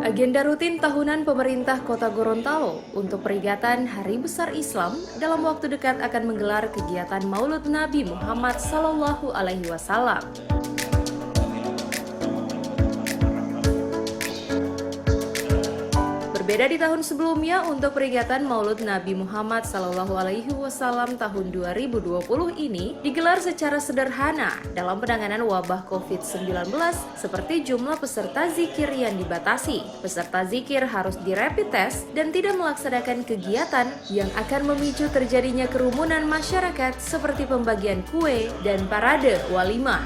Agenda rutin tahunan pemerintah Kota Gorontalo untuk peringatan Hari Besar Islam dalam waktu dekat akan menggelar kegiatan Maulud Nabi Muhammad SAW. Berbeda di tahun sebelumnya, untuk peringatan Maulud Nabi Muhammad SAW tahun 2020 ini digelar secara sederhana dalam penanganan wabah COVID-19 seperti jumlah peserta zikir yang dibatasi. Peserta zikir harus di-rapid test dan tidak melaksanakan kegiatan yang akan memicu terjadinya kerumunan masyarakat seperti pembagian kue dan parade walimah.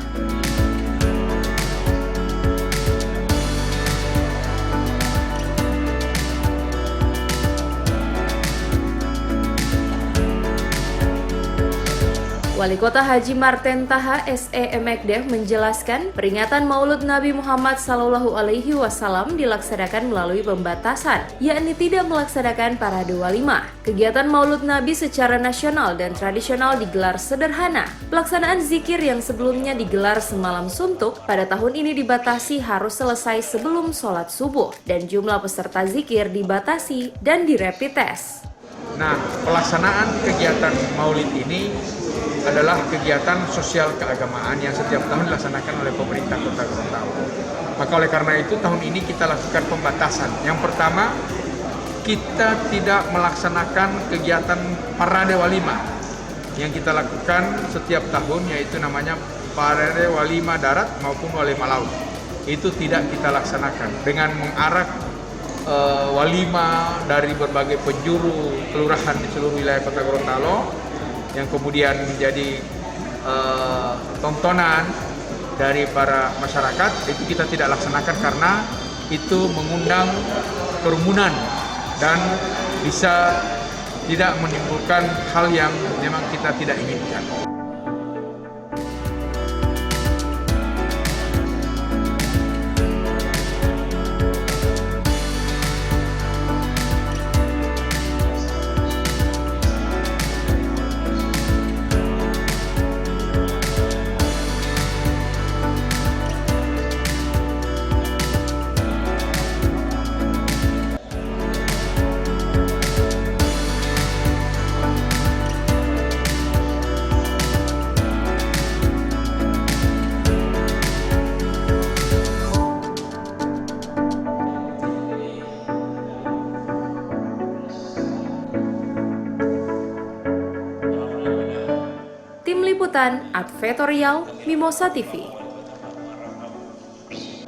Wali Kota Haji Marten Taha SE menjelaskan peringatan Maulud Nabi Muhammad SAW dilaksanakan melalui pembatasan, yakni tidak melaksanakan parade walimah. Kegiatan Maulud Nabi secara nasional dan tradisional digelar sederhana. Pelaksanaan zikir yang sebelumnya digelar semalam suntuk pada tahun ini dibatasi harus selesai sebelum sholat subuh, dan jumlah peserta zikir dibatasi dan di-rapid test. Nah, pelaksanaan kegiatan Maulid ini adalah kegiatan sosial keagamaan yang setiap tahun dilaksanakan oleh pemerintah Kota Gorontalo. Maka oleh karena itu tahun ini kita lakukan pembatasan. Yang pertama, kita tidak melaksanakan kegiatan parade walimah yang kita lakukan setiap tahun, yaitu namanya parade walimah darat maupun walimah laut. Itu tidak kita laksanakan dengan mengarak walimah dari berbagai penjuru kelurahan di seluruh wilayah Kota Gorontalo yang kemudian menjadi tontonan dari para masyarakat. Itu kita tidak laksanakan karena itu mengundang kerumunan dan bisa tidak menimbulkan hal yang memang kita tidak inginkan. Tim Liputan Advertorial Mimosa TV.